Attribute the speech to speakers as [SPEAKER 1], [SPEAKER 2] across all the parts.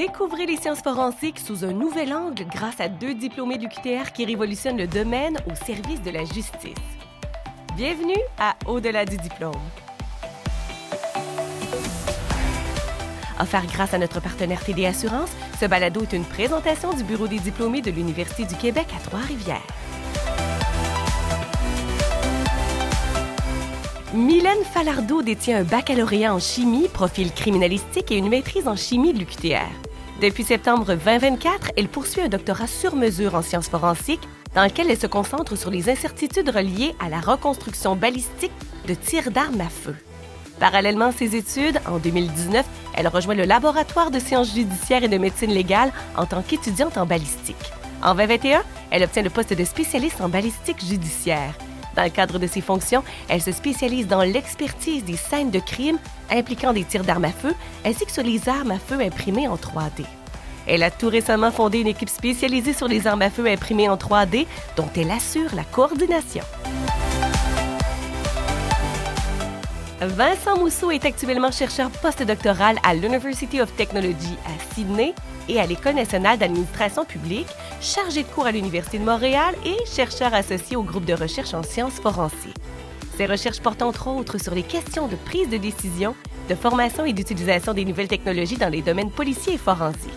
[SPEAKER 1] Découvrez les sciences forensiques sous un nouvel angle grâce à 2 diplômés du QTR qui révolutionnent le domaine au service de la justice. Bienvenue à Au-delà du diplôme. Offert grâce à notre partenaire TD Assurance, ce balado est une présentation du Bureau des diplômés de l'Université du Québec à Trois-Rivières. Mylène Falardeau détient un baccalauréat en chimie, profil criminalistique et une maîtrise en chimie de l'UQTR. Depuis septembre 2024, elle poursuit un doctorat sur mesure en sciences forensiques dans lequel elle se concentre sur les incertitudes reliées à la reconstruction balistique de tirs d'armes à feu. Parallèlement à ses études, en 2019, elle rejoint le laboratoire de sciences judiciaires et de médecine légale en tant qu'étudiante en balistique. En 2021, elle obtient le poste de spécialiste en balistique judiciaire. Dans le cadre de ses fonctions, elle se spécialise dans l'expertise des scènes de crime impliquant des tirs d'armes à feu, ainsi que sur les armes à feu imprimées en 3D. Elle a tout récemment fondé une équipe spécialisée sur les armes à feu imprimées en 3D, dont elle assure la coordination. Vincent Mousseau est actuellement chercheur postdoctoral à l'University of Technology à Sydney et à l'École nationale d'administration publique, chargé de cours à l'Université de Montréal et chercheur associé au groupe de recherche en sciences forensiques. Ses recherches portent entre autres sur les questions de prise de décision, de formation et d'utilisation des nouvelles technologies dans les domaines policiers et forensiques.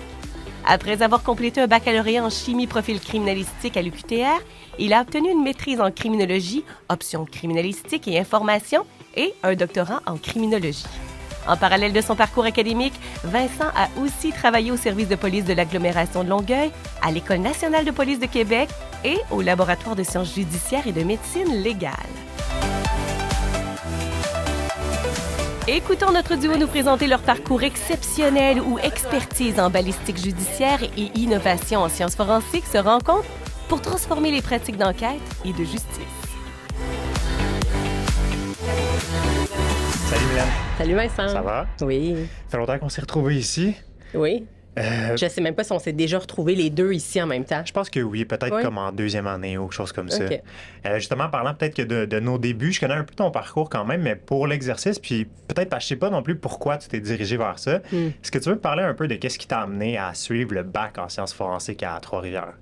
[SPEAKER 1] Après avoir complété un baccalauréat en chimie profil criminalistique à l'UQTR, il a obtenu une maîtrise en criminologie, option criminalistique et information, et un doctorat en criminologie. En parallèle de son parcours académique, Vincent a aussi travaillé au service de police de l'agglomération de Longueuil, à l'École nationale de police de Québec et au laboratoire de sciences judiciaires et de médecine légale. Écoutons notre duo nous présenter leur parcours exceptionnel où expertise en balistique judiciaire et innovation en sciences forensiques se rencontrent pour transformer les pratiques d'enquête et de justice.
[SPEAKER 2] Salut Mylène.
[SPEAKER 3] Salut Vincent.
[SPEAKER 2] Ça va?
[SPEAKER 3] Oui.
[SPEAKER 2] Ça fait longtemps qu'on s'est retrouvés ici.
[SPEAKER 3] Oui. Je sais même pas si on s'est déjà retrouvés les deux ici en même temps.
[SPEAKER 2] Je pense que oui, peut-être comme en deuxième année ou quelque chose comme ça.
[SPEAKER 3] OK.
[SPEAKER 2] Justement, parlant peut-être que de nos débuts, je connais un peu ton parcours quand même, mais pour l'exercice, puis peut-être parce que je sais pas non plus pourquoi tu t'es dirigé vers ça. Est-ce que tu veux me parler un peu de qu'est-ce qui t'a amené à suivre le bac en sciences forensiques à Trois-Rivières?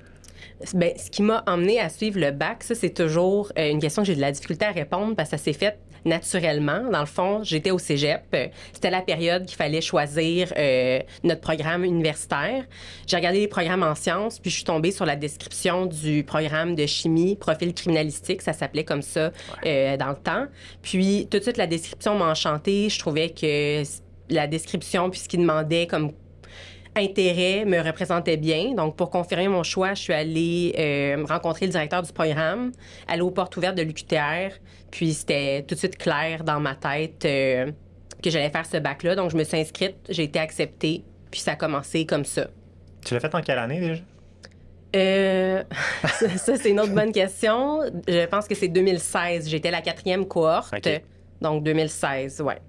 [SPEAKER 3] Bien, ce qui m'a emmené à suivre le bac, ça, c'est toujours une question que j'ai de la difficulté à répondre parce que ça s'est fait naturellement. Dans le fond, j'étais au cégep. C'était la période qu'il fallait choisir notre programme universitaire. J'ai regardé les programmes en sciences, puis je suis tombée sur la description du programme de chimie, profil criminalistique, ça s'appelait comme ça dans le temps. Puis tout de suite, la description m'a enchantée. Je trouvais que la description, puis ce qu'il demandait comme intérêt me représentait bien. Donc, pour confirmer mon choix, je suis allée rencontrer le directeur du programme, aller aux portes ouvertes de l'UQTR, puis c'était tout de suite clair dans ma tête que j'allais faire ce bac-là. Donc, je me suis inscrite, j'ai été acceptée, puis ça a commencé comme ça.
[SPEAKER 2] Tu l'as fait en quelle année déjà?
[SPEAKER 3] Ça, c'est une autre bonne question. Je pense que c'est 2016. J'étais la 4e cohorte, donc 2016, ouais.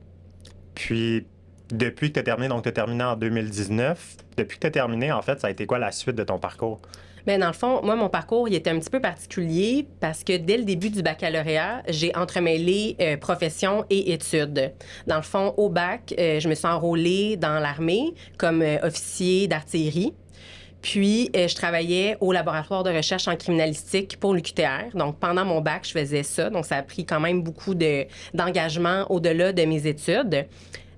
[SPEAKER 2] Puis, depuis que tu as terminé, donc tu as terminé en 2019, depuis que tu as terminé, en fait, ça a été quoi la suite de ton parcours?
[SPEAKER 3] Bien, dans le fond, moi, mon parcours, il était un petit peu particulier parce que dès le début du baccalauréat, j'ai entremêlé profession et études. Dans le fond, au bac, je me suis enrôlée dans l'armée comme officier d'artillerie. Puis, je travaillais au laboratoire de recherche en criminalistique pour l'UQTR. Donc, pendant mon bac, je faisais ça. Donc, ça a pris quand même beaucoup d'engagement au-delà de mes études.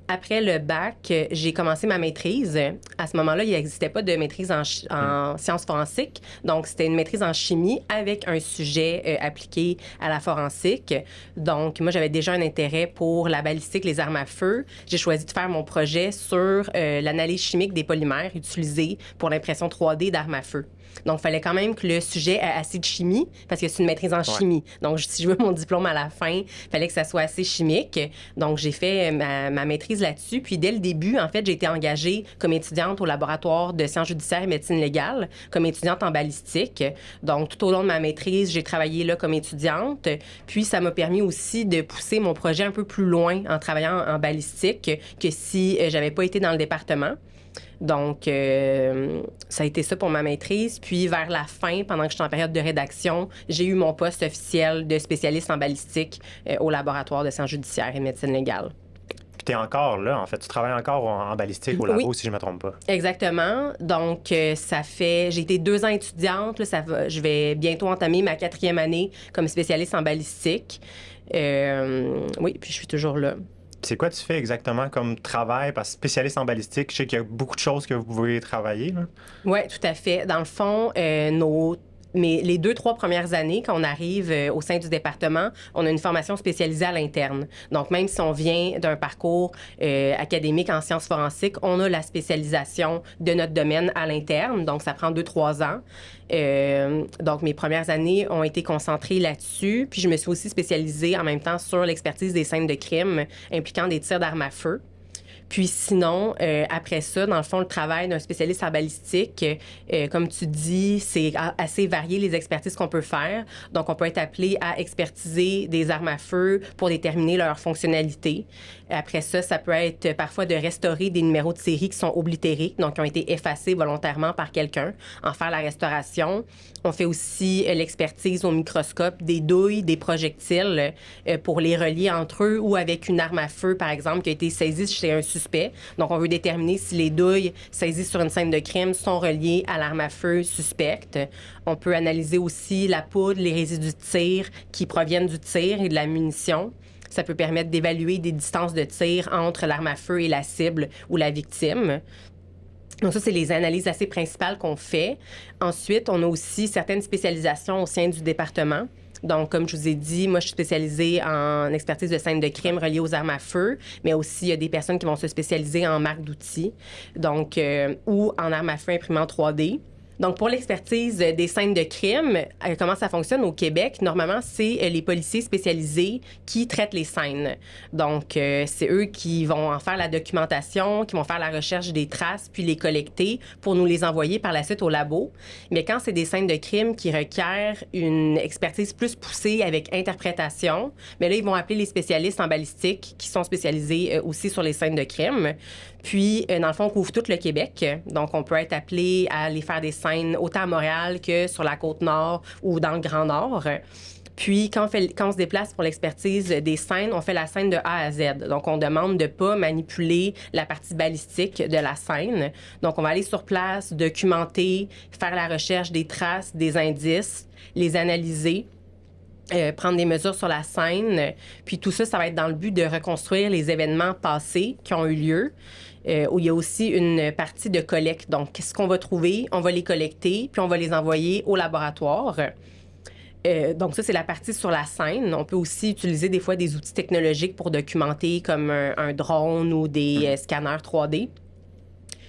[SPEAKER 3] Après le bac, j'ai commencé ma maîtrise. À ce moment-là, il n'existait pas de maîtrise en sciences forensiques. Donc, c'était une maîtrise en chimie avec un sujet appliqué à la forensique. Donc, moi, j'avais déjà un intérêt pour la balistique, les armes à feu. J'ai choisi de faire mon projet sur l'analyse chimique des polymères utilisés pour l'impression 3D d'armes à feu. Donc, il fallait quand même que le sujet ait assez de chimie, parce que c'est une maîtrise en chimie. Donc, si je veux mon diplôme à la fin, il fallait que ça soit assez chimique. Donc, j'ai fait ma maîtrise là-dessus. Puis, dès le début, en fait, j'ai été engagée comme étudiante au laboratoire de sciences judiciaires et médecine légale, comme étudiante en balistique. Donc, tout au long de ma maîtrise, j'ai travaillé là comme étudiante. Puis, ça m'a permis aussi de pousser mon projet un peu plus loin en travaillant en balistique que si j'avais pas été dans le département. Donc, ça a été ça pour ma maîtrise. Puis, vers la fin, pendant que j'étais en période de rédaction, j'ai eu mon poste officiel de spécialiste en balistique au laboratoire de sciences judiciaires et médecine légale.
[SPEAKER 2] Puis tu es encore là, en fait. Tu travailles encore en balistique au labo, si je ne me trompe pas.
[SPEAKER 3] Exactement. Donc, j'ai été 2 ans étudiante. Là, je vais bientôt entamer ma 4e année comme spécialiste en balistique. Oui, puis je suis toujours là.
[SPEAKER 2] C'est quoi tu fais exactement comme travail? Parce que spécialiste en balistique, je sais qu'il y a beaucoup de choses que vous pouvez travailler.
[SPEAKER 3] Oui, tout à fait. Dans le fond, mais les 2-3 premières années, quand on arrive au sein du département, on a une formation spécialisée à l'interne. Donc, même si on vient d'un parcours académique en sciences forensiques, on a la spécialisation de notre domaine à l'interne. Donc, ça prend 2-3 ans. Donc, mes premières années ont été concentrées là-dessus. Puis, je me suis aussi spécialisée en même temps sur l'expertise des scènes de crime impliquant des tirs d'armes à feu. Puis sinon, après ça, dans le fond, le travail d'un spécialiste en balistique, comme tu dis, c'est assez varié les expertises qu'on peut faire. Donc, on peut être appelé à expertiser des armes à feu pour déterminer leur fonctionnalité. Après ça, ça peut être parfois de restaurer des numéros de série qui sont oblitérés, donc qui ont été effacés volontairement par quelqu'un, en faire la restauration. On fait aussi l'expertise au microscope des douilles, des projectiles pour les relier entre eux ou avec une arme à feu, par exemple, qui a été saisie chez un suspect. Donc, on veut déterminer si les douilles saisies sur une scène de crime sont reliées à l'arme à feu suspecte. On peut analyser aussi la poudre, les résidus de tir qui proviennent du tir et de la munition. Ça peut permettre d'évaluer des distances de tir entre l'arme à feu et la cible ou la victime. Donc ça, c'est les analyses assez principales qu'on fait. Ensuite, on a aussi certaines spécialisations au sein du département. Donc, comme je vous ai dit, moi, je suis spécialisée en expertise de scènes de crime reliées aux armes à feu, mais aussi, il y a des personnes qui vont se spécialiser en marque d'outils, donc, ou en armes à feu imprimées en 3D. Donc, pour l'expertise des scènes de crime, comment ça fonctionne au Québec? Normalement, c'est les policiers spécialisés qui traitent les scènes. Donc, c'est eux qui vont en faire la documentation, qui vont faire la recherche des traces, puis les collecter pour nous les envoyer par la suite au labo. Mais quand c'est des scènes de crime qui requièrent une expertise plus poussée avec interprétation, mais là, ils vont appeler les spécialistes en balistique qui sont spécialisés aussi sur les scènes de crime. Puis, dans le fond, on couvre tout le Québec. Donc, on peut être appelé à aller faire des scènes autant à Montréal que sur la Côte-Nord ou dans le Grand Nord. Puis, quand on se déplace pour l'expertise des scènes, on fait la scène de A à Z. Donc, on demande de ne pas manipuler la partie balistique de la scène. Donc, on va aller sur place, documenter, faire la recherche des traces, des indices, les analyser. Prendre des mesures sur la scène. Puis tout ça, ça va être dans le but de reconstruire les événements passés qui ont eu lieu, où il y a aussi une partie de collecte. Donc, qu'est-ce qu'on va trouver? On va les collecter, puis on va les envoyer au laboratoire. Donc, ça, c'est la partie sur la scène. On peut aussi utiliser des fois des outils technologiques pour documenter, comme un drone ou des scanners 3D.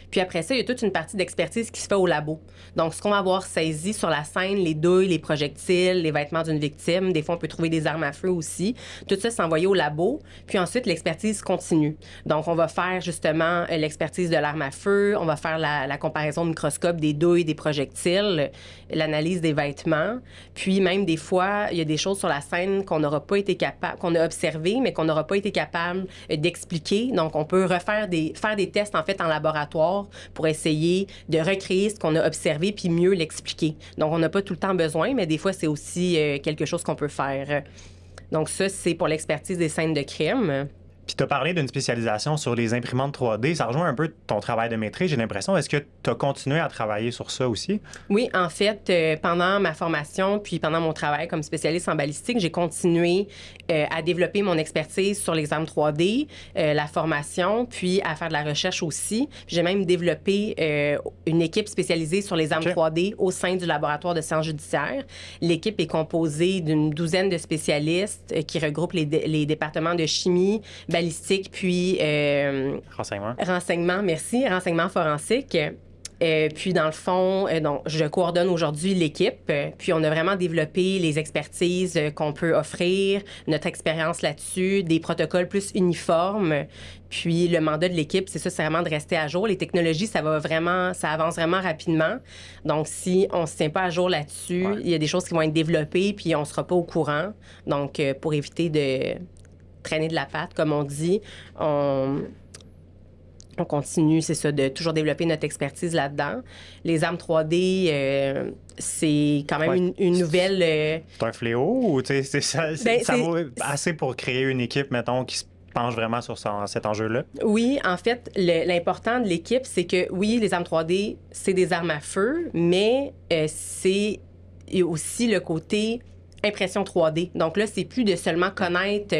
[SPEAKER 3] Puis après ça, il y a toute une partie d'expertise qui se fait au labo. Donc, ce qu'on va avoir saisi sur la scène, les douilles, les projectiles, les vêtements d'une victime, des fois, on peut trouver des armes à feu aussi. Tout ça, c'est envoyé au labo. Puis ensuite, l'expertise continue. Donc, on va faire justement l'expertise de l'arme à feu, on va faire la comparaison au microscope des douilles, des projectiles, l'analyse des vêtements. Puis même des fois, il y a des choses sur la scène qu'on n'aura pas été capable, qu'on a observées, mais qu'on n'aura pas été capable d'expliquer. Donc, on peut faire des tests, en fait, en laboratoire pour essayer de recréer ce qu'on a observé puis mieux l'expliquer. Donc, on n'a pas tout le temps besoin, mais des fois, c'est aussi quelque chose qu'on peut faire. Donc, ça, c'est pour l'expertise des scènes de crime.
[SPEAKER 2] Puis tu as parlé d'une spécialisation sur les imprimantes 3D. Ça rejoint un peu ton travail de maîtrise, j'ai l'impression. Est-ce que tu as continué à travailler sur ça aussi?
[SPEAKER 3] Oui, en fait, pendant ma formation puis pendant mon travail comme spécialiste en balistique, j'ai continué à développer mon expertise sur les armes 3D, la formation, puis à faire de la recherche aussi. J'ai même développé une équipe spécialisée sur les armes 3D au sein du laboratoire de sciences judiciaires. L'équipe est composée d'une douzaine de spécialistes qui regroupent les départements de chimie, balistique, puis... renseignement forensique. Puis, dans le fond, donc, je coordonne aujourd'hui l'équipe. Puis, on a vraiment développé les expertises qu'on peut offrir, notre expérience là-dessus, des protocoles plus uniformes. Puis, le mandat de l'équipe, c'est vraiment de rester à jour. Les technologies, ça avance vraiment rapidement. Donc, si on ne se tient pas à jour là-dessus, il y a des choses qui vont être développées, puis on ne sera pas au courant. Donc, pour éviter de traîner de la patte, comme on dit, on continue, c'est ça, de toujours développer notre expertise là-dedans. Les armes 3D, c'est quand même une nouvelle...
[SPEAKER 2] C'est un fléau ou ça vaut assez pour créer une équipe, mettons, qui se penches vraiment sur cet enjeu-là?
[SPEAKER 3] Oui, en fait, l'important de l'équipe, c'est que oui, les armes 3D, c'est des armes à feu, mais c'est aussi le côté impression 3D. Donc là, c'est plus de seulement connaître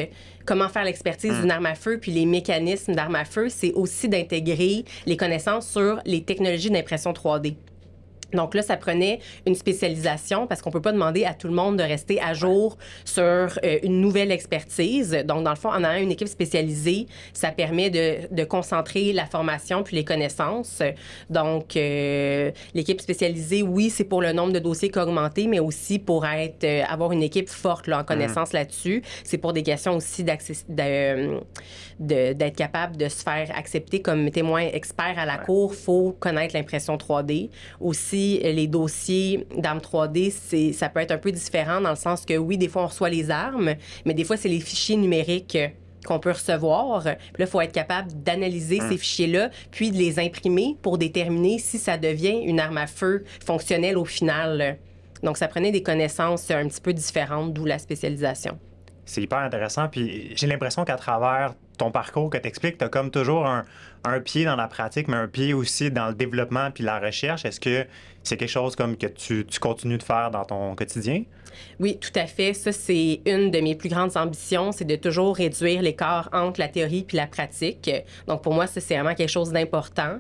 [SPEAKER 3] comment faire l'expertise d'une arme à feu puis les mécanismes d'armes à feu, c'est aussi d'intégrer les connaissances sur les technologies d'impression 3D. Donc là, ça prenait une spécialisation parce qu'on peut pas demander à tout le monde de rester à jour sur une nouvelle expertise. Donc, dans le fond, en ayant une équipe spécialisée, ça permet de concentrer la formation puis les connaissances. Donc, l'équipe spécialisée, oui, c'est pour le nombre de dossiers qui a augmenté, mais aussi pour avoir une équipe forte là, en connaissance là-dessus. C'est pour des questions aussi d'être capable de se faire accepter comme témoin expert à la cour. Il faut connaître l'impression 3D. Aussi, les dossiers d'armes 3D, ça peut être un peu différent dans le sens que, oui, des fois, on reçoit les armes, mais des fois, c'est les fichiers numériques qu'on peut recevoir. Puis là, il faut être capable d'analyser ces fichiers-là, puis de les imprimer pour déterminer si ça devient une arme à feu fonctionnelle au final. Donc, ça prenait des connaissances un petit peu différentes, d'où la spécialisation.
[SPEAKER 2] C'est hyper intéressant. Puis j'ai l'impression qu'à travers ton parcours que tu expliques, tu as comme toujours un pied dans la pratique, mais un pied aussi dans le développement puis la recherche. Est-ce que c'est quelque chose comme que tu continues de faire dans ton quotidien?
[SPEAKER 3] Oui, tout à fait. Ça, c'est une de mes plus grandes ambitions, c'est de toujours réduire l'écart entre la théorie puis la pratique. Donc, pour moi, ça, c'est vraiment quelque chose d'important.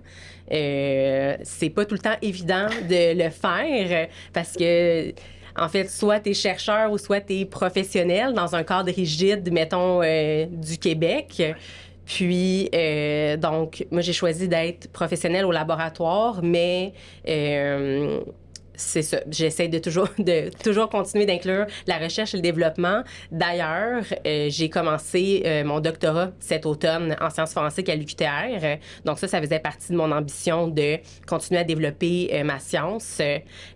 [SPEAKER 3] C'est pas tout le temps évident de le faire parce que... En fait, soit tu es chercheur ou soit tu es professionnel dans un cadre rigide, mettons, du Québec. Puis, donc, moi, j'ai choisi d'être professionnelle au laboratoire, mais c'est ça. J'essaie de toujours continuer d'inclure la recherche et le développement. D'ailleurs, j'ai commencé mon doctorat cet automne en sciences forensiques à l'UQTR. Donc ça faisait partie de mon ambition de continuer à développer ma science,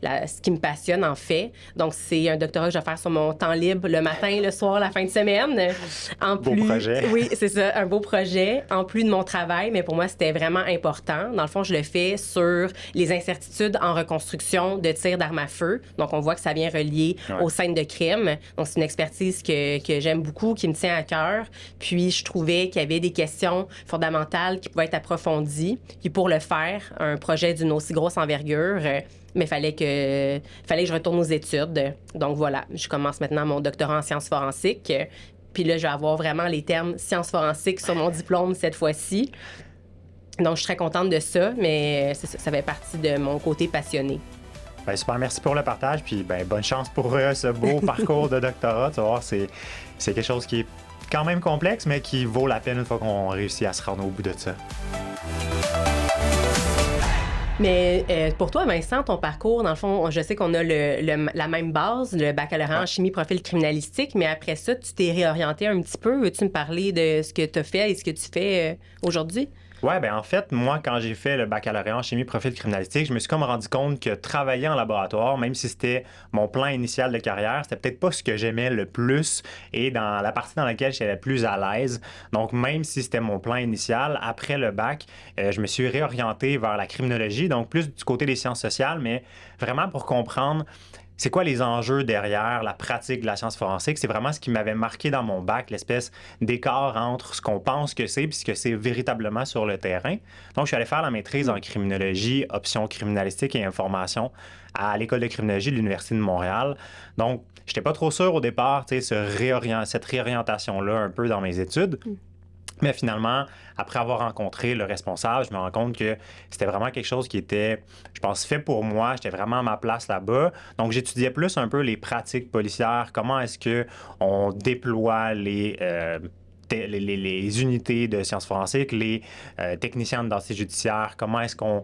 [SPEAKER 3] ce qui me passionne en fait. Donc c'est un doctorat que je vais faire sur mon temps libre le matin, le soir, la fin de semaine.
[SPEAKER 2] Beau projet.
[SPEAKER 3] Oui, c'est ça, un beau projet. En plus de mon travail, mais pour moi, c'était vraiment important. Dans le fond, je le fais sur les incertitudes en reconstruction de tirs d'armes à feu. Donc, on voit que ça vient relié aux scènes de crime. Donc, c'est une expertise que j'aime beaucoup, qui me tient à cœur. Puis, je trouvais qu'il y avait des questions fondamentales qui pouvaient être approfondies. Puis, pour le faire, un projet d'une aussi grosse envergure, mais fallait que je retourne aux études. Donc, voilà, je commence maintenant mon doctorat en sciences forensiques. Puis là, je vais avoir vraiment les termes sciences forensiques sur mon diplôme cette fois-ci. Donc, je suis très contente de ça, mais ça fait partie de mon côté passionné.
[SPEAKER 2] Bien, super, merci pour le partage, puis bonne chance pour ce beau parcours de doctorat. Tu vas voir, c'est quelque chose qui est quand même complexe, mais qui vaut la peine une fois qu'on réussit à se rendre au bout de ça.
[SPEAKER 3] Mais pour toi, Vincent, ton parcours, dans le fond, je sais qu'on a la même base, le baccalauréat en chimie profil criminalistique, mais après ça, tu t'es réorienté un petit peu. Veux-tu me parler de ce que tu as fait et ce que tu fais aujourd'hui?
[SPEAKER 2] Ouais, en fait, moi, quand j'ai fait le baccalauréat en chimie profil criminalistique, je me suis comme rendu compte que travailler en laboratoire, même si c'était mon plan initial de carrière, c'était peut-être pas ce que j'aimais le plus et dans la partie dans laquelle j'étais le plus à l'aise. Donc, même si c'était mon plan initial, après le bac, je me suis réorienté vers la criminologie, donc plus du côté des sciences sociales, mais vraiment pour comprendre c'est quoi les enjeux derrière la pratique de la science forensique? C'est vraiment ce qui m'avait marqué dans mon bac, l'espèce d'écart entre ce qu'on pense que c'est et ce que c'est véritablement sur le terrain. Donc, je suis allé faire la maîtrise en criminologie, option criminalistique et information à l'École de criminologie de l'Université de Montréal. Donc, je n'étais pas trop sûr au départ, cette réorientation-là un peu dans mes études. Mais finalement, après avoir rencontré le responsable, je me rends compte que c'était vraiment quelque chose qui était, je pense, fait pour moi. J'étais vraiment à ma place là-bas. Donc, j'étudiais plus un peu les pratiques policières. Comment est-ce qu'on déploie les unités de sciences forensiques, les techniciens d'identité judiciaire, comment est-ce qu'on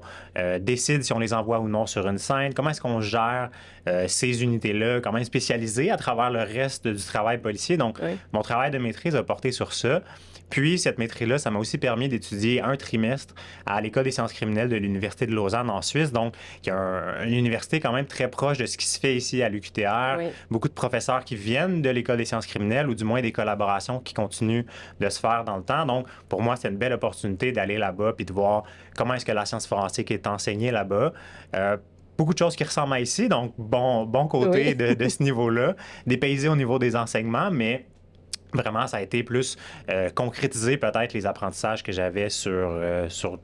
[SPEAKER 2] décide si on les envoie ou non sur une scène, comment est-ce qu'on gère ces unités-là, comment spécialiser à travers le reste du travail policier. Donc, mon travail de maîtrise a porté sur ça. Puis, cette maîtrise-là, ça m'a aussi permis d'étudier un trimestre à l'École des sciences criminelles de l'Université de Lausanne en Suisse, donc qui est une université quand même très proche de ce qui se fait ici à l'UQTR. Oui. Beaucoup de professeurs qui viennent de l'École des sciences criminelles ou du moins des collaborations qui continuent de se faire dans le temps. Donc, pour moi, c'est une belle opportunité d'aller là-bas puis de voir comment est-ce que la science forensique est enseignée là-bas. Beaucoup de choses qui ressemblent à ici, donc bon côté de ce niveau-là, dépaysé au niveau des enseignements, mais Vraiment, ça a été plus concrétiser peut-être les apprentissages que j'avais sur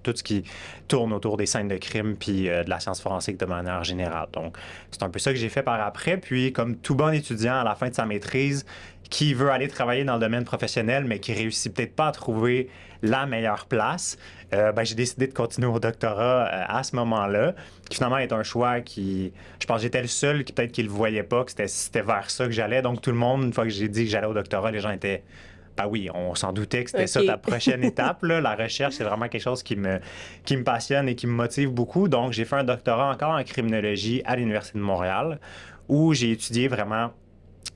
[SPEAKER 2] tout ce qui tourne autour des scènes de crime puis de la science forensique de manière générale. Donc, c'est un peu ça que j'ai fait par après. Puis, comme tout bon étudiant à la fin de sa maîtrise, qui veut aller travailler dans le domaine professionnel, mais qui réussit peut-être pas à trouver la meilleure place, j'ai décidé de continuer au doctorat à ce moment-là, qui finalement est un choix qui, je pense que j'étais le seul qui peut-être qui le voyait pas, que c'était vers ça que j'allais. Donc tout le monde, une fois que j'ai dit que j'allais au doctorat, les gens étaient, ben oui, on s'en doutait que c'était ça ta prochaine étape, là. La recherche, c'est vraiment quelque chose qui me passionne et qui me motive beaucoup. Donc j'ai fait un doctorat encore en criminologie à l'Université de Montréal, où j'ai étudié vraiment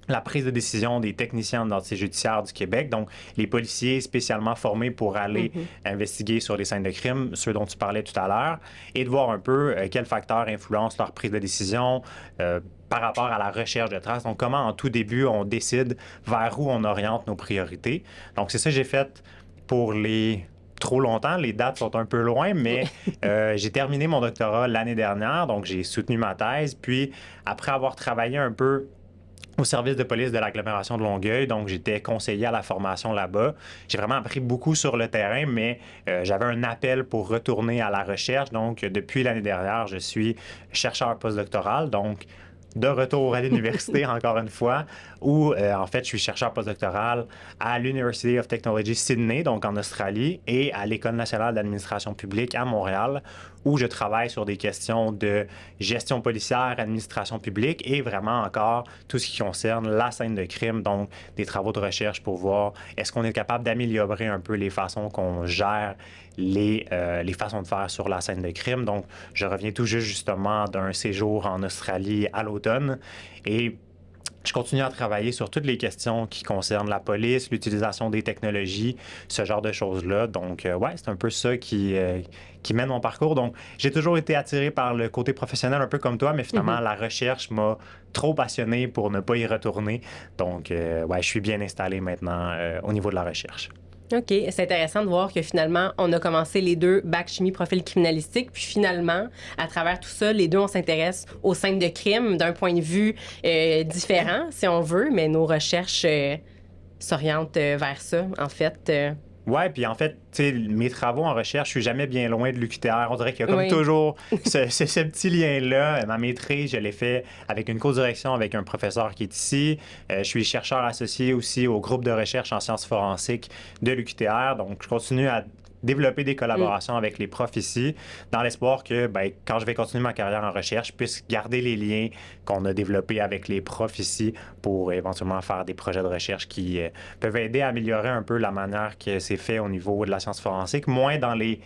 [SPEAKER 2] la prise de décision des techniciens en identité judiciaire du Québec, donc les policiers spécialement formés pour aller investiguer sur les scènes de crime, ceux dont tu parlais tout à l'heure, et de voir un peu quels facteurs influencent leur prise de décision par rapport à la recherche de traces. Donc, comment en tout début, on décide vers où on oriente nos priorités. Donc, c'est ça que j'ai fait pour trop longtemps. Les dates sont un peu loin, mais j'ai terminé mon doctorat l'année dernière, donc j'ai soutenu ma thèse. Puis, après avoir travaillé un peu au service de police de l'agglomération de Longueuil, donc j'étais conseiller à la formation là-bas. J'ai vraiment appris beaucoup sur le terrain, mais j'avais un appel pour retourner à la recherche. Donc, depuis l'année dernière, je suis chercheur postdoctoral, donc de retour à l'université, encore une fois, où, en fait, je suis chercheur postdoctoral à l'University of Technology Sydney, donc en Australie, et à l'École nationale d'administration publique à Montréal, où je travaille sur des questions de gestion policière, administration publique et vraiment encore tout ce qui concerne la scène de crime, donc des travaux de recherche pour voir est-ce qu'on est capable d'améliorer un peu les façons qu'on gère les façons de faire sur la scène de crime. Donc, je reviens tout juste justement d'un séjour en Australie à l'automne et je continue à travailler sur toutes les questions qui concernent la police, l'utilisation des technologies, ce genre de choses-là. Donc, ouais, c'est un peu ça qui mène mon parcours. Donc, j'ai toujours été attiré par le côté professionnel, un peu comme toi, mais finalement, la recherche m'a trop passionné pour ne pas y retourner. Donc, ouais, je suis bien installé maintenant au niveau de la recherche.
[SPEAKER 3] OK. C'est intéressant de voir que finalement, on a commencé les deux bac chimie profil criminalistique, puis finalement, à travers tout ça, les deux, on s'intéresse aux scènes de crime d'un point de vue différent, si on veut, mais nos recherches s'orientent vers ça, en fait.
[SPEAKER 2] Ouais, puis en fait, tu sais, mes travaux en recherche, je suis jamais bien loin de l'UQTR. On dirait qu'il y a comme toujours ce petit lien-là. Ma maîtrise, je l'ai fait avec une co-direction avec un professeur qui est ici. Je suis chercheur associé aussi au groupe de recherche en sciences forensiques de l'UQTR. Donc, je continue à développer des collaborations avec les profs ici, dans l'espoir que, ben, quand je vais continuer ma carrière en recherche, je puisse garder les liens qu'on a développés avec les profs ici pour éventuellement faire des projets de recherche qui peuvent aider à améliorer un peu la manière que c'est fait au niveau de la science forensique, moins dans les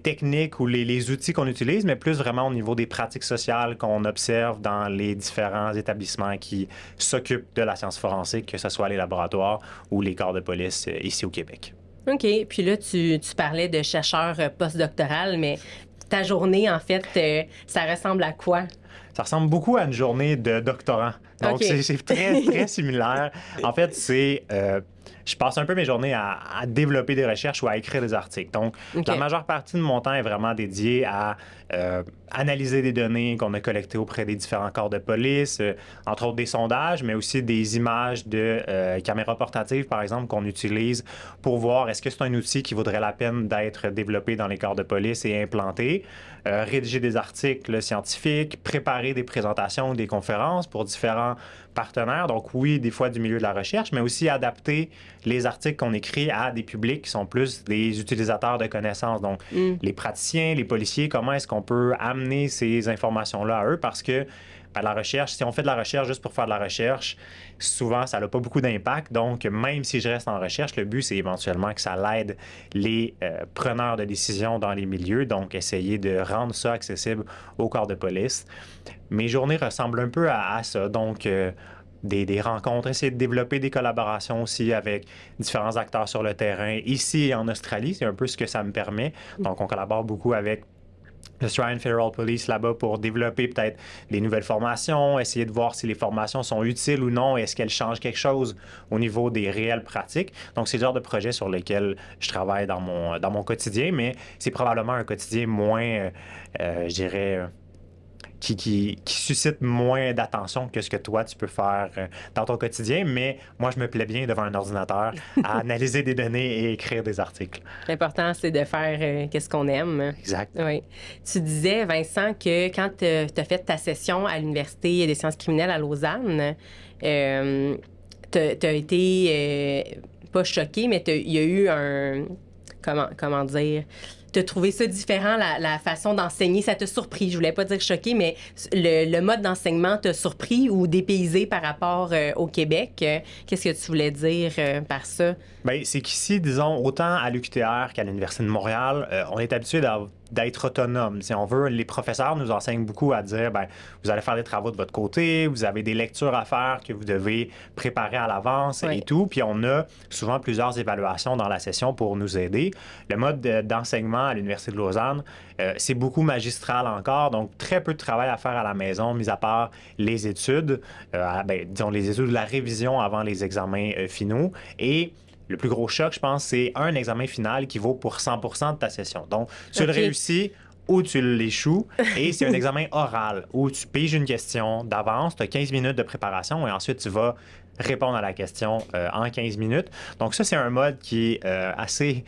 [SPEAKER 2] techniques ou les outils qu'on utilise, mais plus vraiment au niveau des pratiques sociales qu'on observe dans les différents établissements qui s'occupent de la science forensique, que ce soit les laboratoires ou les corps de police ici au Québec.
[SPEAKER 3] OK. Puis là, tu parlais de chercheur postdoctoral, mais ta journée, en fait, ça ressemble à quoi?
[SPEAKER 2] Ça ressemble beaucoup à une journée de doctorant. Donc, c'est très, très similaire. En fait, je passe un peu mes journées à développer des recherches ou à écrire des articles. Donc, la majeure partie de mon temps est vraiment dédiée à analyser des données qu'on a collectées auprès des différents corps de police, entre autres des sondages, mais aussi des images de caméras portatives, par exemple, qu'on utilise pour voir est-ce que c'est un outil qui vaudrait la peine d'être développé dans les corps de police et implanté, rédiger des articles scientifiques, préparer des présentations ou des conférences pour différents partenaires. Donc oui, des fois du milieu de la recherche, mais aussi adapter les articles qu'on écrit à des publics qui sont plus des utilisateurs de connaissances. Donc les praticiens, les policiers, comment est-ce qu'on peut amener ces informations-là à eux? Parce que la recherche, si on fait de la recherche juste pour faire de la recherche, souvent, ça n'a pas beaucoup d'impact. Donc, même si je reste en recherche, le but, c'est éventuellement que ça l'aide les preneurs de décision dans les milieux. Donc, essayer de rendre ça accessible au corps de police. Mes journées ressemblent un peu à ça. Donc, des rencontres, essayer de développer des collaborations aussi avec différents acteurs sur le terrain. Ici et en Australie, c'est un peu ce que ça me permet. Donc, on collabore beaucoup avec l'Australian Federal Police là-bas pour développer peut-être des nouvelles formations, essayer de voir si les formations sont utiles ou non, est-ce qu'elles changent quelque chose au niveau des réelles pratiques. Donc, c'est le genre de projet sur lequel je travaille dans mon quotidien, mais c'est probablement un quotidien moins, je dirais, qui suscite moins d'attention que ce que toi, tu peux faire dans ton quotidien. Mais moi, je me plais bien devant un ordinateur à analyser des données et écrire des articles.
[SPEAKER 3] L'important, c'est de faire qu'est-ce qu'on aime.
[SPEAKER 2] Exact.
[SPEAKER 3] Oui. Tu disais, Vincent, que quand tu as fait ta session à l'Université des sciences criminelles à Lausanne, tu as été, pas choqué, mais il y a eu un... Comment dire... T'as trouvé ça différent, la façon d'enseigner? Ça t'a surpris? Je voulais pas dire choqué, mais le mode d'enseignement t'a surpris ou dépaysé par rapport au Québec? Qu'est-ce que tu voulais dire par ça?
[SPEAKER 2] Bien, c'est qu'ici, disons, autant à l'UQTR qu'à l'Université de Montréal, on est habitué d'être autonome. Si on veut, les professeurs nous enseignent beaucoup à dire, bien, vous allez faire des travaux de votre côté, vous avez des lectures à faire que vous devez préparer à l'avance et tout. Puis on a souvent plusieurs évaluations dans la session pour nous aider. Le mode d'enseignement à l'Université de Lausanne, c'est beaucoup magistral encore, donc très peu de travail à faire à la maison, mis à part les études, disons les études de la révision avant les examens finaux. Et le plus gros choc, je pense, c'est un examen final qui vaut pour 100% de ta session. Donc, tu le réussis ou tu l'échoues. Et c'est un examen oral où tu piges une question d'avance, tu as 15 minutes de préparation et ensuite tu vas répondre à la question en 15 minutes. Donc ça, c'est un mode qui est assez,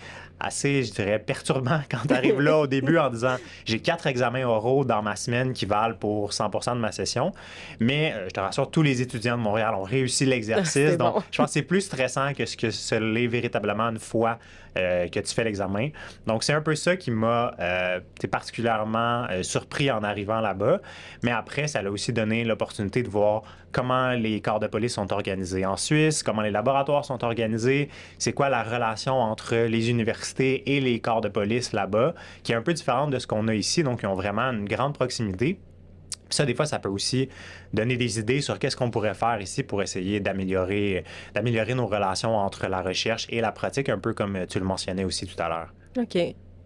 [SPEAKER 2] je dirais, perturbant quand tu arrives là au début en disant « J'ai 4 examens oraux dans ma semaine qui valent pour 100% de ma session. » Mais je te rassure, tous les étudiants de Montréal ont réussi l'exercice. Donc, je pense que c'est plus stressant que ce que ce l'est véritablement une fois que tu fais l'examen. Donc, c'est un peu ça qui m'a particulièrement surpris en arrivant là-bas. Mais après, ça a aussi donné l'opportunité de voir comment les corps de police sont organisés en Suisse, comment les laboratoires sont organisés, c'est quoi la relation entre les universités et les corps de police là-bas, qui est un peu différente de ce qu'on a ici. Donc, ils ont vraiment une grande proximité. Puis ça, des fois, ça peut aussi donner des idées sur qu'est-ce qu'on pourrait faire ici pour essayer d'améliorer nos relations entre la recherche et la pratique, un peu comme tu le mentionnais aussi tout à l'heure.
[SPEAKER 3] OK.